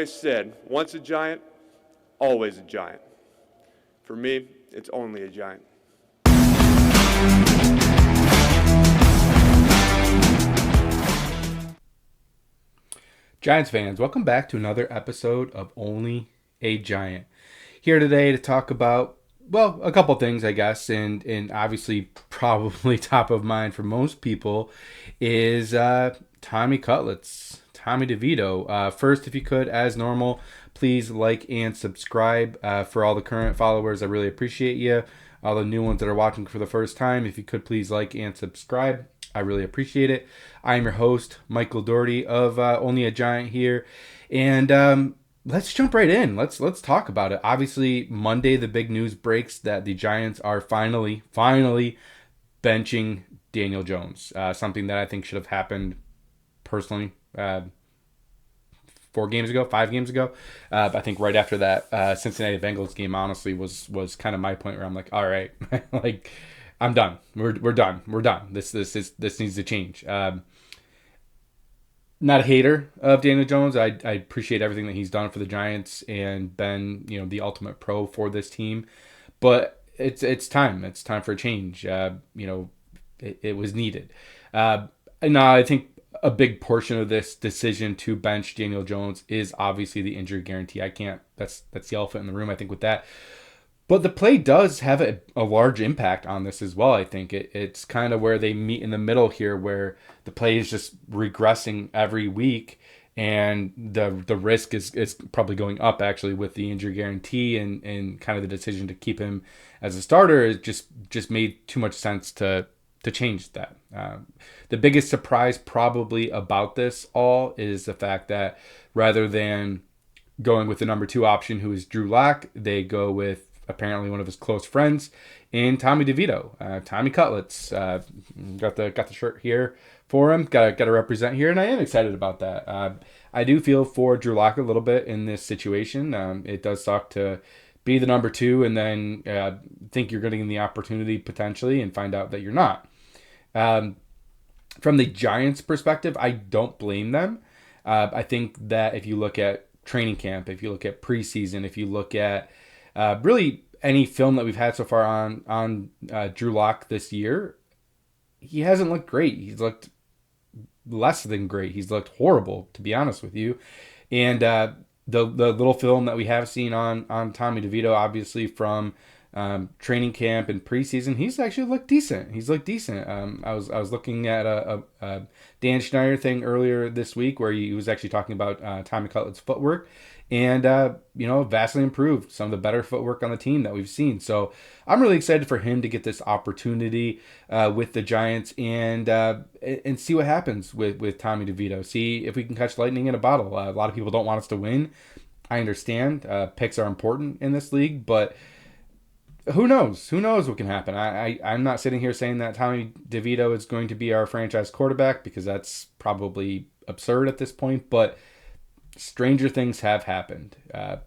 always said, once a giant, always a giant. For me, it's only a giant. Giants fans, welcome back to another episode of Only a Giant. Here today to talk about, well, a couple things, I guess, and obviously probably top of mind for most people is Tommy Cutlets, Tommy DeVito. First, if you could, as normal, please like and subscribe. For all the current followers, I really appreciate you. All the new ones that are watching for the first time, if you could please like and subscribe. I really appreciate it. I am your host, Michael Doherty of Only a Giant here. And let's jump right in. Let's talk about it. Obviously, Monday, the big news breaks that the Giants are finally benching Daniel Jones. Something that I think should have happened personally 5 games ago. I think right after that Cincinnati Bengals game, honestly, was kind of my point where I'm like, all right, like, I'm done. We're done. We're done. This needs to change. Not a hater of Daniel Jones. I appreciate everything that he's done for the Giants and been, the ultimate pro for this team. But it's time. It's time for a change. It was needed. And I think a big portion of this decision to bench Daniel Jones is obviously the injury guarantee. That's the elephant in the room, I think, with that. But the play does have a large impact on this as well, I think. It's kind of where they meet in the middle here, where the play is just regressing every week, and the risk is probably going up, actually, with the injury guarantee and kind of the decision to keep him as a starter. It just made too much sense to change that. The biggest surprise probably about this all is the fact that rather than going with the number 2 option, who is Drew Lock, they go with apparently one of his close friends in Tommy DeVito, Tommy Cutlets. Got the shirt here for him. Got to represent here, and I am excited about that. I do feel for Drew Lock a little bit in this situation. It does suck to be the number 2 and then think you're getting the opportunity potentially and find out that you're not. From the Giants' perspective, I don't blame them. I think that if you look at training camp, if you look at preseason, if you look at really any film that we've had so far on Drew Lock this year, he hasn't looked great. He's looked less than great. He's looked horrible, to be honest with you. And the little film that we have seen on Tommy DeVito, obviously from training camp and preseason, he's actually looked decent. I was looking at a Dan Schneider thing earlier this week where he was actually talking about Tommy Cutlet's footwork. And, vastly improved. Some of the better footwork on the team that we've seen. So I'm really excited for him to get this opportunity with the Giants and see what happens with Tommy DeVito. See if we can catch lightning in a bottle. A lot of people don't want us to win. I understand. Picks are important in this league, but who knows? Who knows what can happen? I'm not sitting here saying that Tommy DeVito is going to be our franchise quarterback, because that's probably absurd at this point, but stranger things have happened.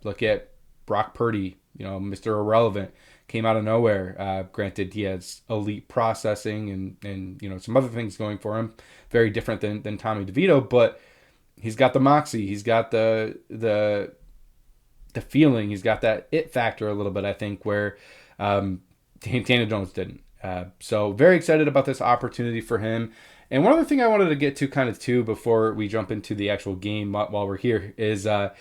Look at Brock Purdy, Mr. Irrelevant, came out of nowhere. Granted, he has elite processing and some other things going for him, very different than Tommy DeVito, but he's got the moxie, he's got the feeling, he's got that it factor a little bit, I think, where Daniel Jones didn't. So very excited about this opportunity for him. And one other thing I wanted to get to kind of too before we jump into the actual game while we're here is I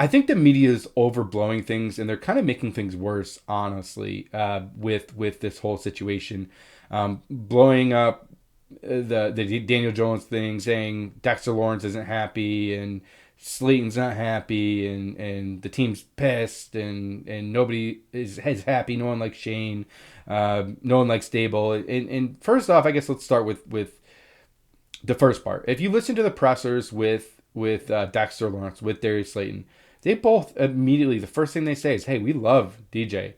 think the media is overblowing things, and they're kind of making things worse, honestly, with this whole situation. Blowing up the Daniel Jones thing, saying Dexter Lawrence isn't happy and Slayton's not happy and the team's pissed and nobody is happy. No one likes Shane. No one likes Dable. And first off, I guess let's start with the first part. If you listen to the pressers with Dexter Lawrence, with Darius Slayton, they both immediately, the first thing they say is, hey, we love DJ.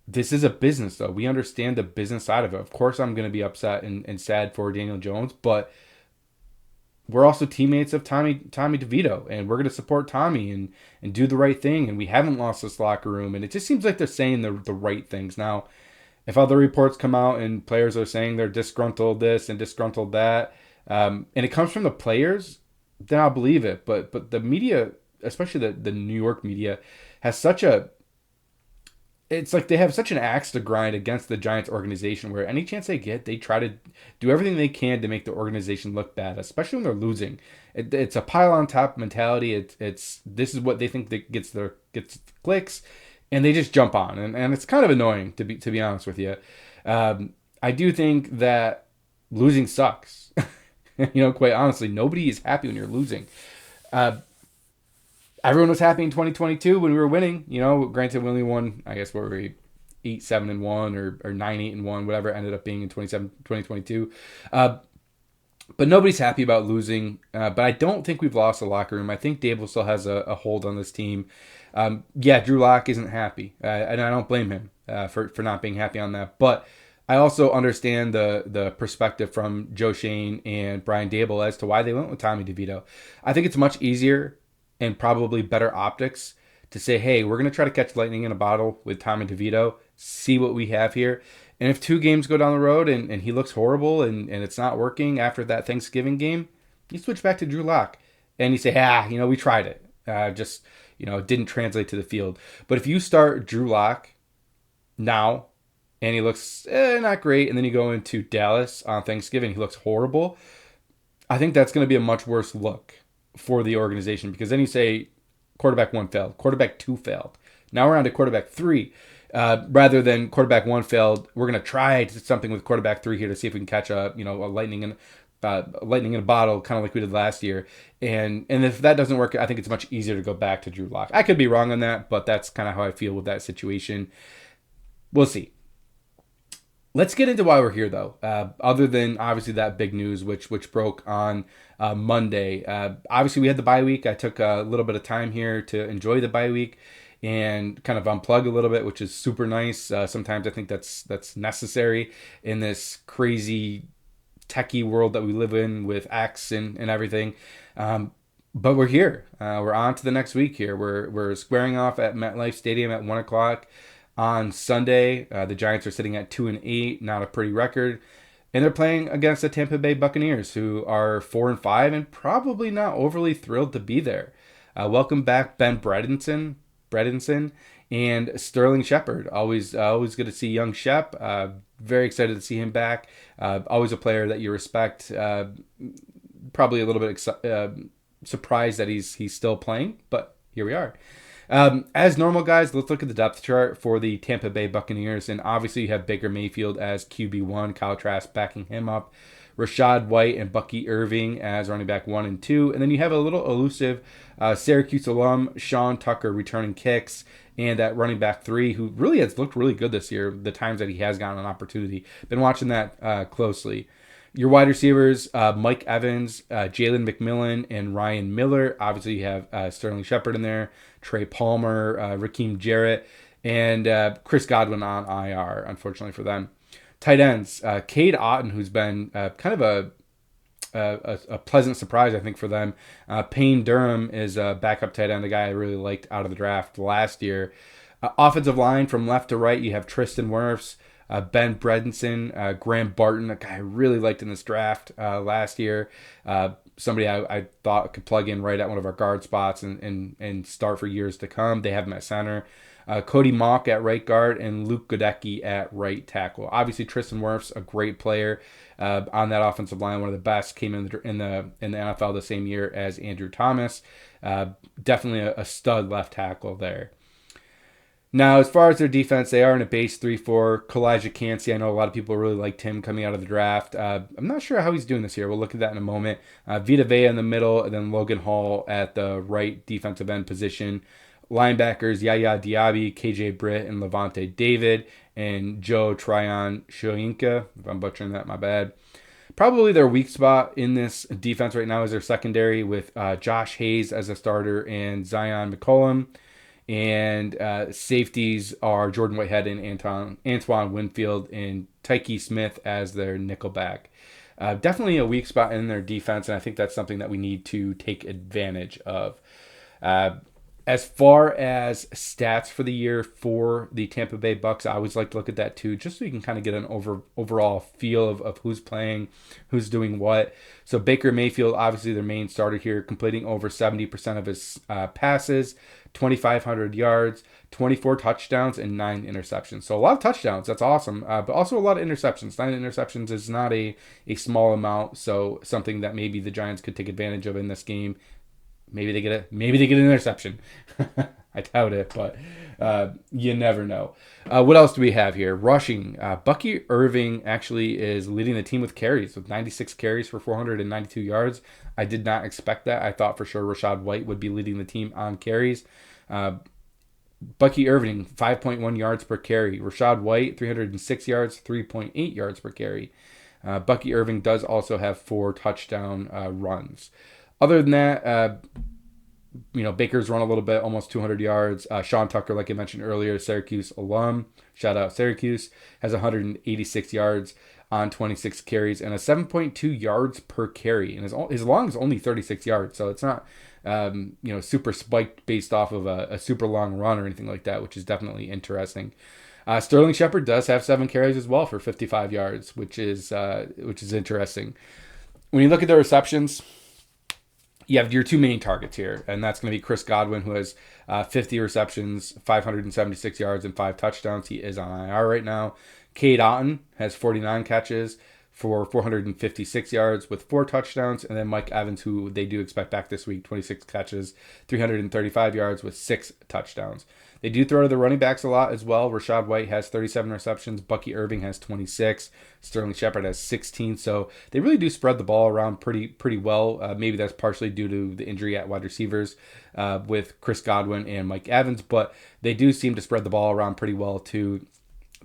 This is a business, though. We understand the business side of it. Of course, I'm going to be upset and sad for Daniel Jones, but we're also teammates of Tommy DeVito, and we're going to support Tommy and do the right thing, and we haven't lost this locker room, and it just seems like they're saying the right things. Now, if other reports come out and players are saying they're disgruntled this and disgruntled that, and it comes from the players, then I'll believe it. But the media especially the New York media, has such a it's like they have such an axe to grind against the Giants organization where any chance they get, they try to do everything they can to make the organization look bad, especially when they're losing. It's a pile on top mentality. It's this is what they think that gets clicks, and they just jump on, and it's kind of annoying to be honest with you. I do think that losing sucks. Quite honestly, nobody is happy when you're losing. Everyone was happy in 2022 when we were winning. Granted, we only won, I guess, what were we, 8-7-1 or 9-8-1, whatever it ended up being in 2022. But nobody's happy about losing. But I don't think we've lost the locker room. I think Dable still has a hold on this team. Drew Lock isn't happy, and I don't blame him for not being happy on that. But I also understand the perspective from Joe Shane and Brian Dable as to why they went with Tommy DeVito. I think it's much easier and probably better optics to say, hey, we're going to try to catch lightning in a bottle with Tommy DeVito, see what we have here. And if 2 games go down the road and he looks horrible and it's not working after that Thanksgiving game, you switch back to Drew Lock and you say, we tried it. It didn't translate to the field. But if you start Drew Lock now and he looks not great, and then you go into Dallas on Thanksgiving, he looks horrible, I think that's going to be a much worse look for the organization, because then you say quarterback 1 failed, quarterback 2 failed. Now we're on to quarterback 3. Rather than quarterback 1 failed, we're going to try something with quarterback 3 here to see if we can catch a lightning in a bottle, kind of like we did last year. And if that doesn't work, I think it's much easier to go back to Drew Lock. I could be wrong on that, but that's kind of how I feel with that situation. We'll see. Let's get into why we're here, though. Other than obviously that big news, which broke on Monday. Obviously, we had the bye week. I took a little bit of time here to enjoy the bye week and kind of unplug a little bit, which is super nice. Sometimes I think that's necessary in this crazy techie world that we live in with X and everything. But we're here. We're on to the next week here. We're squaring off at MetLife Stadium at 1:00 on Sunday. The Giants are sitting at 2-8, not a pretty record. And they're playing against the Tampa Bay Buccaneers, who are 4-5 and probably not overly thrilled to be there. Welcome back, Ben Bredeson and Sterling Shepard. Always good to see young Shep. Very excited to see him back. Always a player that you respect. Probably a little bit surprised that he's still playing, but here we are. As normal, guys, let's look at the depth chart for the Tampa Bay Buccaneers. And obviously, you have Baker Mayfield as QB1, Kyle Trask backing him up, Rashad White and Bucky Irving as running back 1 and 2. And then you have a little elusive Syracuse alum, Sean Tucker, returning kicks, and that running back 3, who really has looked really good this year, the times that he has gotten an opportunity. Been watching that closely. Your wide receivers, Mike Evans, Jalen McMillan, and Ryan Miller. Obviously, you have Sterling Shepard in there, Trey Palmer, Raheem Jarrett, and Chris Godwin on IR, unfortunately for them. Tight ends, Cade Otton, who's been kind of a pleasant surprise, I think, for them. Payne Durham is a backup tight end, a guy I really liked out of the draft last year. Offensive line from left to right, you have Tristan Wirfs, Ben Bredeson, Graham Barton, a guy I really liked in this draft last year. Somebody I thought could plug in right at one of our guard spots and start for years to come. They have him at center. Cody Mock at right guard and Luke Godecki at right tackle. Obviously, Tristan Wirfs, a great player on that offensive line, one of the best. Came in the NFL the same year as Andrew Thomas. Definitely a stud left tackle there. Now, as far as their defense, they are in a base 3-4. Kalijah Cansey, I know a lot of people really liked him coming out of the draft. I'm not sure how he's doing this year. We'll look at that in a moment. Vita Vea in the middle, and then Logan Hall at the right defensive end position. Linebackers, Yaya Diaby, KJ Britt, and Levante David, and Joe Tryon Shoyinka. If I'm butchering that, my bad. Probably their weak spot in this defense right now is their secondary with Josh Hayes as a starter and Zion McCollum. And safeties are Jordan Whitehead and Antoine Winfield and Tyke Smith as their nickelback. Definitely a weak spot in their defense, and I think that's something that we need to take advantage of. As far as stats for the year for the Tampa Bay Bucks, I always like to look at that too, just so you can kind of get an overall feel of who's playing, who's doing what. So Baker Mayfield, obviously their main starter here, completing over 70% of his passes, 2,500 yards, 24 touchdowns, and 9 interceptions. So a lot of touchdowns. That's awesome. But also a lot of interceptions. 9 interceptions is not a small amount. So something that maybe the Giants could take advantage of in this game. Maybe they get an interception. I doubt it, but you never know. What else do we have here? Rushing. Bucky Irving actually is leading the team with carries, with 96 carries for 492 yards. I did not expect that. I thought for sure Rachaad White would be leading the team on carries. Bucky Irving, 5.1 yards per carry. Rachaad White, 306 yards, 3.8 yards per carry. Bucky Irving does also have 4 touchdown runs. Other than that, Baker's run a little bit, almost 200 yards. Sean Tucker, like I mentioned earlier, Syracuse alum, shout out Syracuse, has 186 yards on 26 carries and a 7.2 yards per carry. And his long is only 36 yards, so it's not super spiked based off of a super long run or anything like that, which is definitely interesting. Sterling Shepard does have 7 carries as well for 55 yards, which is interesting. When you look at the receptions, you have your 2 main targets here, and that's going to be Chris Godwin, who has 50 receptions, 576 yards, and 5 touchdowns. He is on IR right now. Cade Otton has 49 catches for 456 yards with 4 touchdowns, and then Mike Evans, who they do expect back this week, 26 catches, 335 yards with 6 touchdowns. They do throw to the running backs a lot as well. Rachaad White has 37 receptions. Bucky Irving has 26. Sterling Shepard has 16. So they really do spread the ball around pretty well. Maybe that's partially due to the injury at wide receivers with Chris Godwin and Mike Evans. But they do seem to spread the ball around pretty well to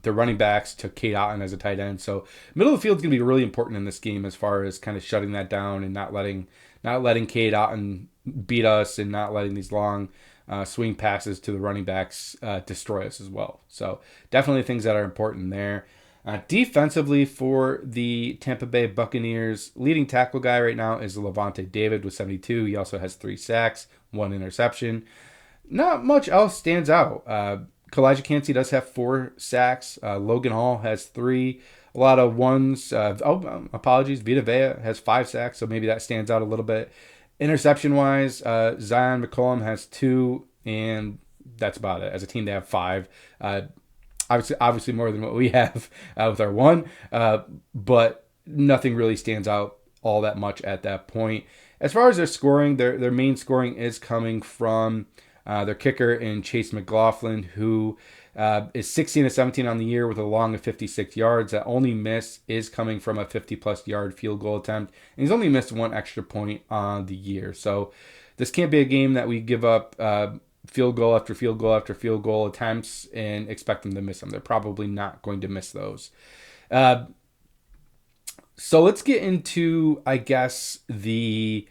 the running backs, to Cade Otton as a tight end. So middle of the field is going to be really important in this game as far as kind of shutting that down and not letting Cade Otton beat us and not letting these long swing passes to the running backs destroy us as well. So definitely things that are important there. Defensively for the Tampa Bay Buccaneers, leading tackle guy right now is Levante David with 72. He also has 3 sacks, 1 interception. Not much else stands out. Kalijah Kancey does have 4 sacks. Logan Hall has 3. A lot of ones. Apologies. Vita Vea has 5 sacks, so maybe that stands out a little bit. Interception-wise, Zion McCollum has 2, and that's about it. As a team, they have 5. Obviously more than what we have with our 1, but nothing really stands out all that much at that point. As far as their scoring, their main scoring is coming from their kicker in Chase McLaughlin, who is 16-17 on the year with a long of 56 yards. That only miss is coming from a 50-plus yard field goal attempt. And he's only missed 1 extra point on the year. So this can't be a game that we give up field goal after field goal after field goal attempts and expect them to miss them. They're probably not going to miss those. So let's get into, I guess, the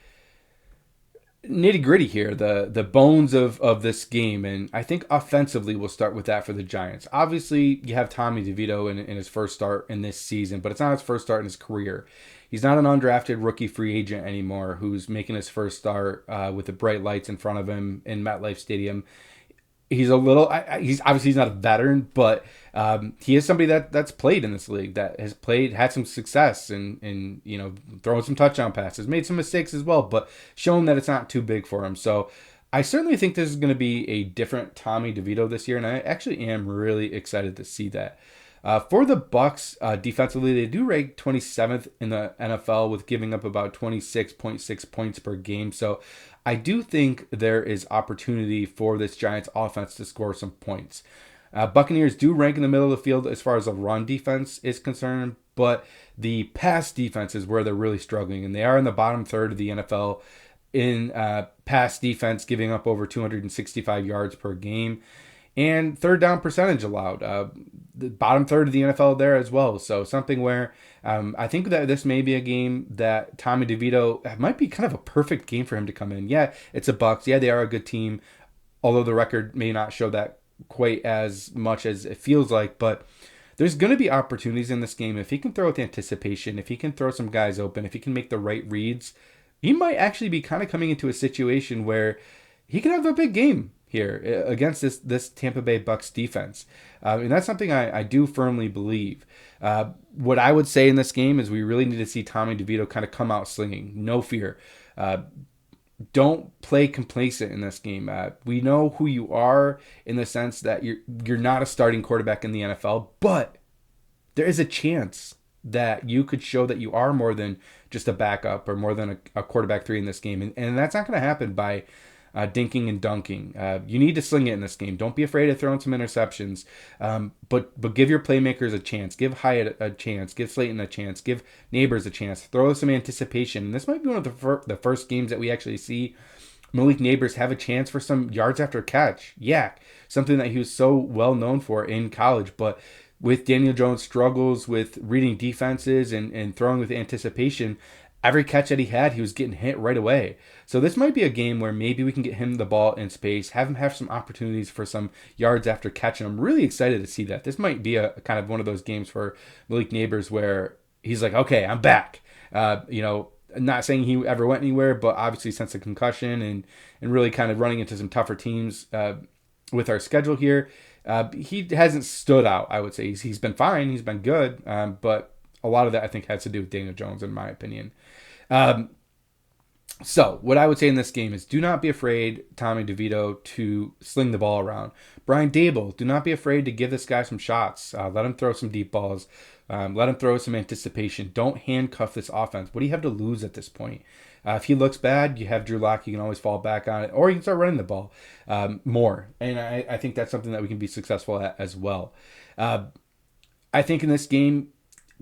nitty gritty here, the bones of this game. And I think offensively we'll start with that for the Giants. Obviously you have Tommy DeVito in his first start in this season, but it's not his first start in his career. He's not an undrafted rookie free agent anymore who's making his first start with the bright lights in front of him in MetLife Stadium. He's he's not a veteran, but he is somebody that's played in this league, that has had some success and throwing some touchdown passes, made some mistakes as well, but shown that it's not too big for him. So I certainly think this is going to be a different Tommy DeVito this year, and I actually am really excited to see that. For the Bucks, defensively, they do rank 27th in the NFL with giving up about 26.6 points per game. So I do think there is opportunity for this Giants offense to score some points. Buccaneers do rank in the middle of the field as far as the run defense is concerned, but the pass defense is where they're really struggling, and they are in the bottom third of the NFL in pass defense, giving up over 265 yards per game, and third down percentage allowed. The bottom third of the NFL there as well. So something where I think that this may be a game that Tommy DeVito might be kind of a perfect game for him to come in. Yeah, it's a Bucs. Yeah, they are a good team, although the record may not show that quite as much as it feels like. But there's going to be opportunities in this game. If he can throw with anticipation, if he can throw some guys open, if he can make the right reads, he might actually be kind of coming into a situation where he could have a big game. here against this Tampa Bay Bucks defense. And that's something I do firmly believe. What I would say in this game is we really need to see Tommy DeVito kind of come out slinging. No fear. Don't play complacent in this game. We know who you are in the sense that you're not a starting quarterback in the NFL, but there is a chance that you could show that you are more than just a backup or more than a quarterback 3 in this game. And that's not going to happen by dinking and dunking. You need to sling it in this game. Don't be afraid of throwing some interceptions, but give your playmakers a chance. Give Hyatt a chance. Give Slayton a chance. Give Neighbors a chance. Throw some anticipation. And this might be one of the first games that we actually see Malik Neighbors have a chance for some yards after catch. Yeah, something that he was so well known for in college. But with Daniel Jones' struggles with reading defenses and throwing with anticipation, every catch that he had, he was getting hit right away. So this might be a game where maybe we can get him the ball in space, have him have some opportunities for some yards after catch. And I'm really excited to see that. This might be a kind of one of those games for Malik Neighbors where he's like, okay, I'm back. I'm not saying he ever went anywhere, but obviously since the concussion and really kind of running into some tougher teams with our schedule here, he hasn't stood out, I would say. He's been fine. He's been good. But a lot of that, I think, has to do with Daniel Jones, in my opinion. So what I would say in this game is do not be afraid, Tommy DeVito, to sling the ball around. Brian Dable, do not be afraid to give this guy some shots. Let him throw some deep balls. Let him throw some anticipation. Don't handcuff this offense. What do you have to lose at this point? If he looks bad, you have Drew Lock. You can always fall back on it. Or you can start running the ball more. And I think that's something that we can be successful at as well. I think in this game,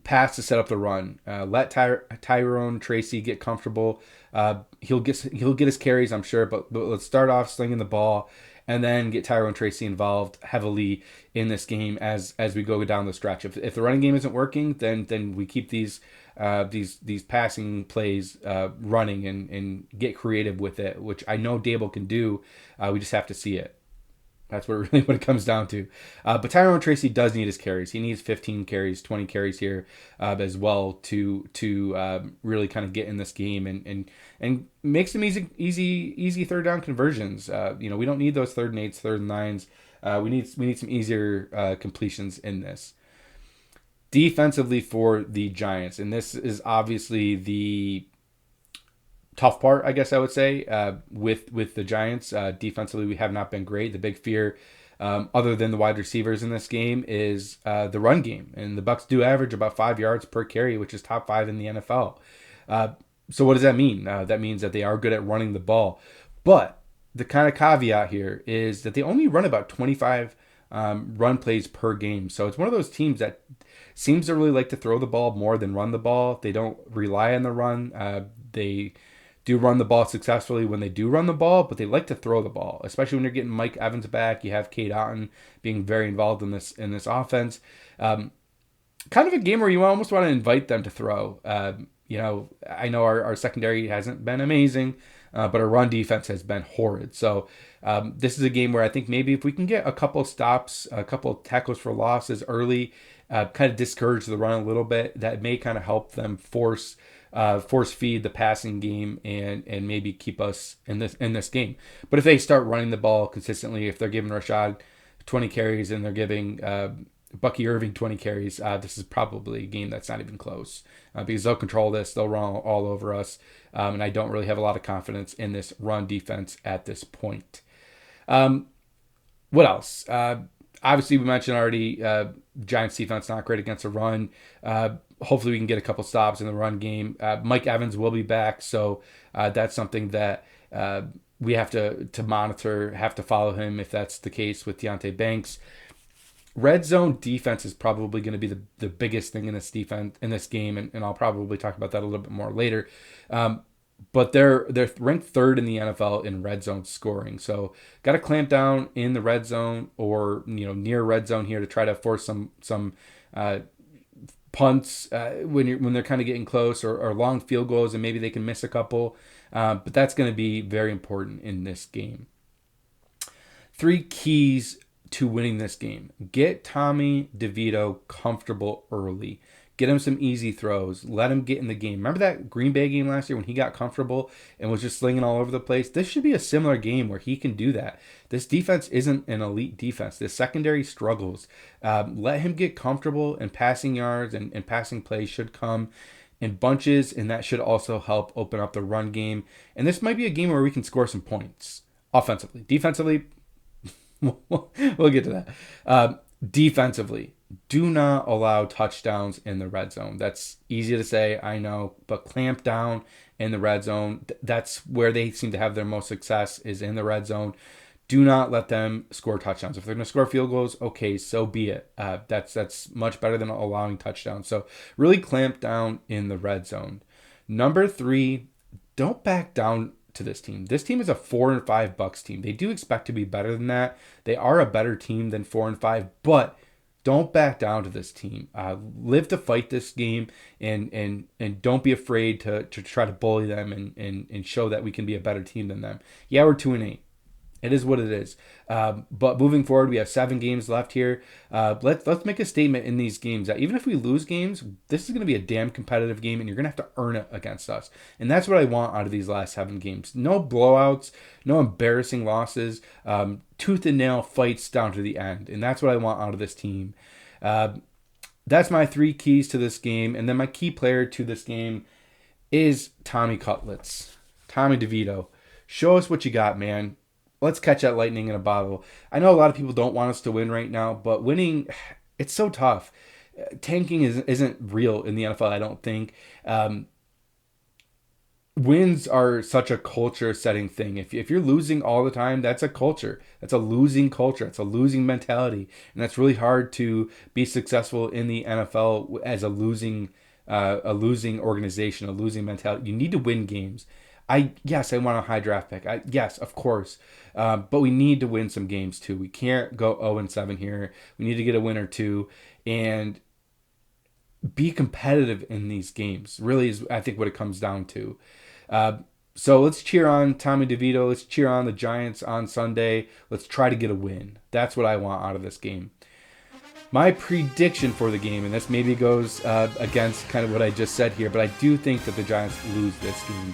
pass to set up the run. Let Tyrone Tracy get comfortable. He'll get his carries, I'm sure. But let's start off slinging the ball and then get Tyrone Tracy involved heavily in this game as we go down the stretch. If the running game isn't working, then we keep these passing plays running and get creative with it, which I know Dable can do. We just have to see it. That's what it comes down to. But Tyrone Tracy does need his carries. He needs 15 carries, 20 carries here as well to really kind of get in this game and make some easy third down conversions. We don't need those 3rd and 8s, 3rd and 9s. We need some easier completions in this. Defensively for the Giants, and this is obviously the tough part, I guess I would say, with the Giants. Defensively, we have not been great. The big fear, other than the wide receivers in this game, is the run game. And the Bucs do average about 5 yards per carry, which is top 5 in the NFL. So what does that mean? That means that they are good at running the ball. But the kind of caveat here is that they only run about 25 run plays per game. So it's one of those teams that seems to really like to throw the ball more than run the ball. They don't rely on the run. They do run the ball successfully when they do run the ball, but they like to throw the ball, especially when you're getting Mike Evans back. You have Cade Otton being very involved in this offense. Kind of a game where you almost want to invite them to throw. I know our secondary hasn't been amazing, but our run defense has been horrid. So this is a game where I think maybe if we can get a couple stops, a couple tackles for losses early, kind of discourage the run a little bit, that may kind of help them force feed the passing game and maybe keep us in this game. But if they start running the ball consistently, if they're giving Rashad 20 carries and they're giving Bucky Irving 20 carries, this is probably a game that's not even close because they'll control this, they'll run all over us, and I don't really have a lot of confidence in this run defense at this point. What else? Obviously, we mentioned already, Giants defense not great against the run. Hopefully we can get a couple stops in the run game. Mike Evans will be back, so that's something that we have to monitor, have to follow him if that's the case with Deonte Banks. Red zone defense is probably going to be the biggest thing in this game, and I'll probably talk about that a little bit more later. But they're ranked 3rd in the NFL in red zone scoring, so got to clamp down in the red zone or near red zone here to try to force some punts when they're kind of getting close, or long field goals, and maybe they can miss a couple. But that's going to be very important in this game. 3 keys to winning this game. Get Tommy DeVito comfortable early. Get him some easy throws. Let him get in the game. Remember that Green Bay game last year when he got comfortable and was just slinging all over the place? This should be a similar game where he can do that. This defense isn't an elite defense. This secondary struggles. Let him get comfortable, and passing yards and passing plays should come in bunches, and that should also help open up the run game. And this might be a game where we can score some points offensively. Defensively, we'll get to that. Defensively, do not allow touchdowns in the red zone. That's easy to say, I know, but clamp down in the red zone. That's where they seem to have their most success, is in the red zone. Do not let them score touchdowns. If they're going to score field goals, okay, so be it. That's much better than allowing touchdowns. So really clamp down in the red zone. Number 3, don't back down to this team. This team is a 4-5 Bucs team. They do expect to be better than that. They are a better team than 4-5, but don't back down to this team. Live to fight this game, and don't be afraid to try to bully them and show that we can be a better team than them. Yeah, we're 2-8. It is what it is. But moving forward, we have 7 games left here. Let's make a statement in these games that even if we lose games, this is going to be a damn competitive game, and you're going to have to earn it against us. And that's what I want out of these last 7 games. No blowouts, no embarrassing losses, tooth and nail fights down to the end. And that's what I want out of this team. That's my 3 keys to this game. And then my key player to this game is Tommy Cutlets. Tommy DeVito. Show us what you got, man. Let's catch that lightning in a bottle. I know a lot of people don't want us to win right now, but winning, it's so tough. Tanking isn't real in the NFL, I don't think. Wins are such a culture-setting thing. If you're losing all the time, that's a culture. That's a losing culture. It's a losing mentality. And that's really hard to be successful in the NFL as a losing organization, a losing mentality. You need to win games. I want a high draft pick. Yes, of course. But we need to win some games too. We can't go 0-7 here. We need to get a win or 2 and be competitive in these games. Really is, I think, what it comes down to. So let's cheer on Tommy DeVito. Let's cheer on the Giants on Sunday. Let's try to get a win. That's what I want out of this game. My prediction for the game, and this maybe goes against kind of what I just said here, but I do think that the Giants lose this game.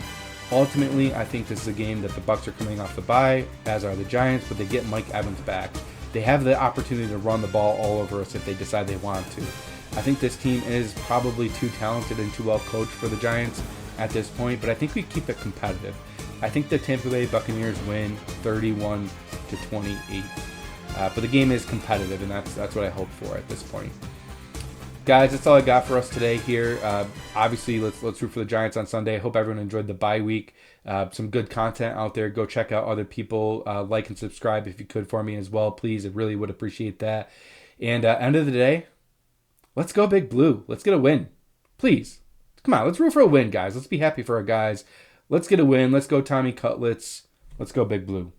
Ultimately, I think this is a game that the Bucs are coming off the bye, as are the Giants, but they get Mike Evans back. They have the opportunity to run the ball all over us if they decide they want to. I think this team is probably too talented and too well coached for the Giants at this point, but I think we keep it competitive. I think the Tampa Bay Buccaneers win 31-28. But the game is competitive, and that's what I hope for at this point. Guys, that's all I got for us today here. Obviously, let's root for the Giants on Sunday. I hope everyone enjoyed the bye week. Some good content out there. Go check out other people. Like and subscribe if you could for me as well, please. I really would appreciate that. And end of the day, let's go Big Blue. Let's get a win. Please. Come on, let's root for a win, guys. Let's be happy for our guys. Let's get a win. Let's go Tommy Cutlets. Let's go Big Blue.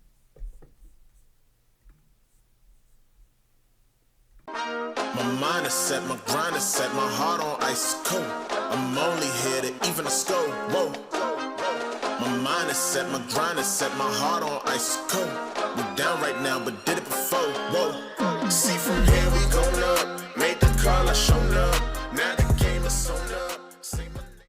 My mind is set, my grind is set, my heart on ice cold. I'm only here to even a score. Whoa. My mind is set, my grind is set, my heart on ice cold. We're down right now, but did it before. Whoa. See from here we going up. Made the call, I shown up. Now the